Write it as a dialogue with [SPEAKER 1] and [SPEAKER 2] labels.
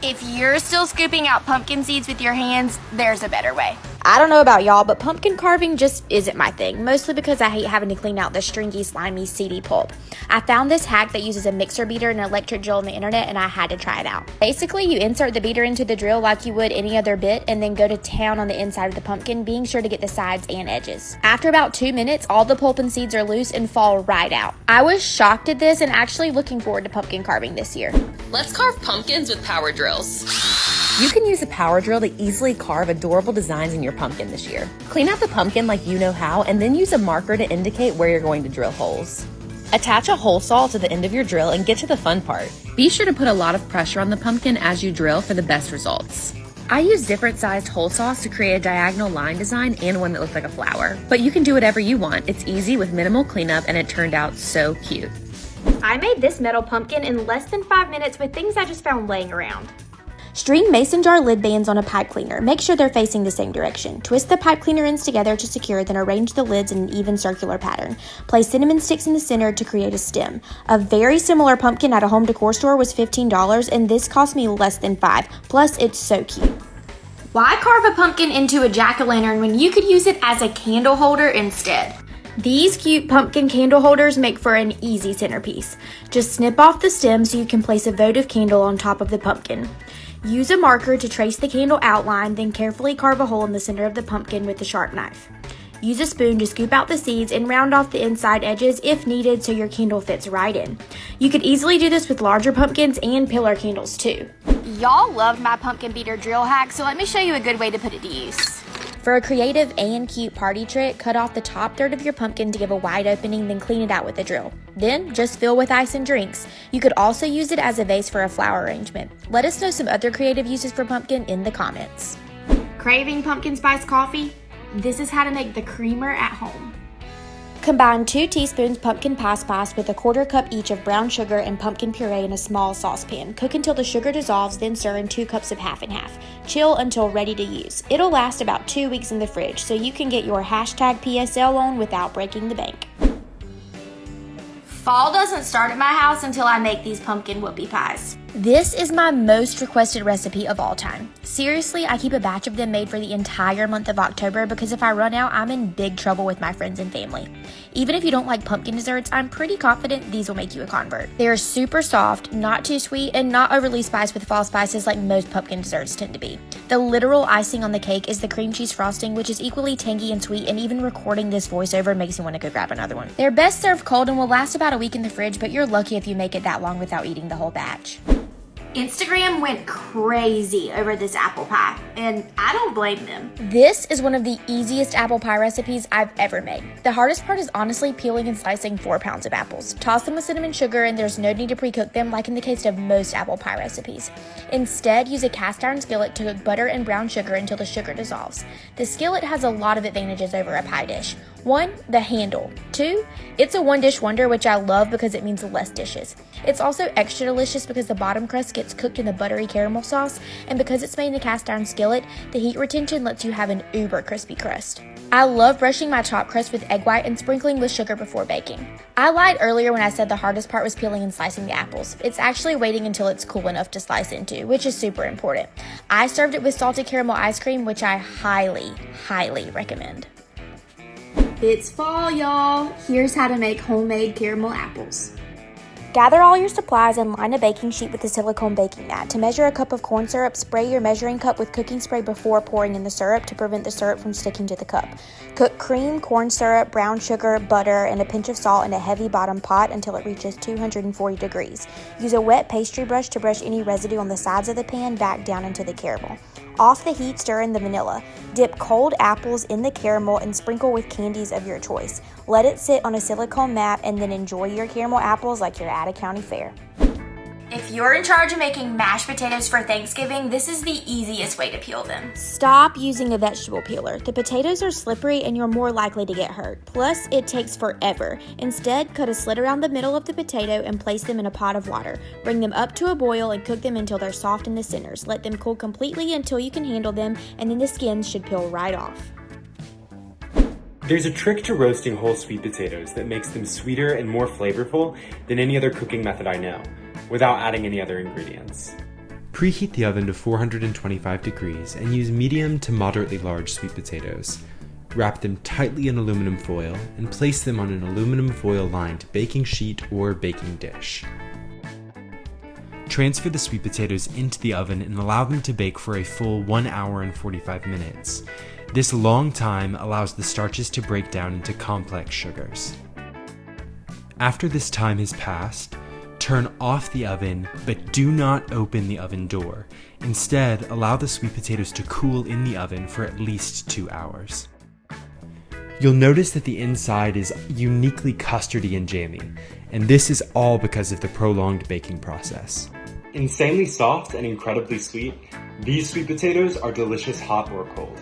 [SPEAKER 1] If you're still scooping out pumpkin seeds with your hands, there's a better way.
[SPEAKER 2] I don't know about y'all, but pumpkin carving just isn't my thing, mostly because I hate having to clean out the stringy, slimy, seedy pulp. I found this hack that uses a mixer beater and an electric drill on the internet, and I had to try it out. Basically, you insert the beater into the drill like you would any other bit, and then go to town on the inside of the pumpkin, being sure to get the sides and edges. After about 2 minutes, all the pulp and seeds are loose and fall right out. I was shocked at this and actually looking forward to pumpkin carving this year.
[SPEAKER 3] Let's carve pumpkins with power drills.
[SPEAKER 4] You can use a power drill to easily carve adorable designs in your pumpkin this year. Clean out the pumpkin like you know how, and then use a marker to indicate where you're going to drill holes. Attach a hole saw to the end of your drill and get to the fun part. Be sure to put a lot of pressure on the pumpkin as you drill for the best results. I use different sized hole saws to create a diagonal line design and one that looks like a flower. But you can do whatever you want. It's easy with minimal cleanup, and it turned out so cute.
[SPEAKER 2] I made this metal pumpkin in less than 5 minutes with things I just found laying around. String mason jar lid bands on a pipe cleaner. Make sure they're facing the same direction. Twist the pipe cleaner ends together to secure, then arrange the lids in an even circular pattern. Place cinnamon sticks in the center to create a stem. A very similar pumpkin at a home decor store was $15, and this cost me less than $5. Plus, it's so cute. Why carve a pumpkin into a jack-o'-lantern when you could use it as a candle holder instead? These cute pumpkin candle holders make for an easy centerpiece. Just snip off the stem so you can place a votive candle on top of the pumpkin. Use a marker to trace the candle outline, then carefully carve a hole in the center of the pumpkin with a sharp knife. Use a spoon to scoop out the seeds and round off the inside edges if needed so your candle fits right in. You could easily do this with larger pumpkins and pillar candles too. Y'all loved my pumpkin beater drill hack, so let me show you a good way to put it to use. For a creative and cute party trick, cut off the top third of your pumpkin to give a wide opening, then clean it out with a drill. Then, just fill with ice and drinks. You could also use it as a vase for a flower arrangement. Let us know some other creative uses for pumpkin in the comments. Craving pumpkin spice coffee? This is how to make the creamer at home. Combine 2 teaspoons pumpkin pie spice with a 1/4 cup each of brown sugar and pumpkin puree in a small saucepan. Cook until the sugar dissolves, then stir in 2 cups of half and half. Chill until ready to use. It'll last about 2 weeks in the fridge, so you can get your #PSL on without breaking the bank. Fall doesn't start at my house until I make these pumpkin whoopie pies. This is my most requested recipe of all time. Seriously, I keep a batch of them made for the entire month of October because if I run out, I'm in big trouble with my friends and family. Even if you don't like pumpkin desserts, I'm pretty confident these will make you a convert. They are super soft, not too sweet, and not overly spiced with fall spices like most pumpkin desserts tend to be. The literal icing on the cake is the cream cheese frosting, which is equally tangy and sweet, and even recording this voiceover makes me want to go grab another one. They're best served cold and will last about a week in the fridge, but you're lucky if you make it that long without eating the whole batch. Instagram went crazy over this apple pie, and I don't blame them. This is one of the easiest apple pie recipes I've ever made. The hardest part is honestly peeling and slicing 4 pounds of apples. Toss them with cinnamon sugar, and there's no need to pre-cook them like in the case of most apple pie recipes. Instead, use a cast iron skillet to cook butter and brown sugar until the sugar dissolves. The skillet has a lot of advantages over a pie dish. 1, the handle. 2, it's a one-dish wonder, which I love because it means less dishes. It's also extra delicious because the bottom crust gets cooked in the buttery caramel sauce, and because it's made in a cast iron skillet, the heat retention lets you have an uber crispy crust. I love brushing my top crust with egg white and sprinkling with sugar before baking. I lied earlier when I said the hardest part was peeling and slicing the apples. It's actually waiting until it's cool enough to slice into, which is super important. I served it with salted caramel ice cream, which I highly, highly recommend. It's fall, y'all. Here's how to make homemade caramel apples. Gather all your supplies and line a baking sheet with a silicone baking mat. To measure a cup of corn syrup, spray your measuring cup with cooking spray before pouring in the syrup to prevent the syrup from sticking to the cup. Cook cream, corn syrup, brown sugar, butter, and a pinch of salt in a heavy bottom pot until it reaches 240 degrees. Use a wet pastry brush to brush any residue on the sides of the pan back down into the caramel. Off the heat, stir in the vanilla. Dip cold apples in the caramel and sprinkle with candies of your choice. Let it sit on a silicone mat and then enjoy your caramel apples like you're at a county fair. If you're in charge of making mashed potatoes for Thanksgiving, this is the easiest way to peel them. Stop using a vegetable peeler. The potatoes are slippery and you're more likely to get hurt. Plus, it takes forever. Instead, cut a slit around the middle of the potato and place them in a pot of water. Bring them up to a boil and cook them until they're soft in the centers. Let them cool completely until you can handle them, and then the skins should peel right off.
[SPEAKER 5] There's a trick to roasting whole sweet potatoes that makes them sweeter and more flavorful than any other cooking method I know, without adding any other ingredients. Preheat the oven to 425 degrees and use medium to moderately large sweet potatoes. Wrap them tightly in aluminum foil and place them on an aluminum foil lined baking sheet or baking dish. Transfer the sweet potatoes into the oven and allow them to bake for a full 1 hour and 45 minutes. This long time allows the starches to break down into complex sugars. After this time has passed, turn off the oven, but do not open the oven door. Instead, allow the sweet potatoes to cool in the oven for at least 2 hours. You'll notice that the inside is uniquely custardy and jammy, and this is all because of the prolonged baking process. Insanely soft and incredibly sweet, these sweet potatoes are delicious hot or cold.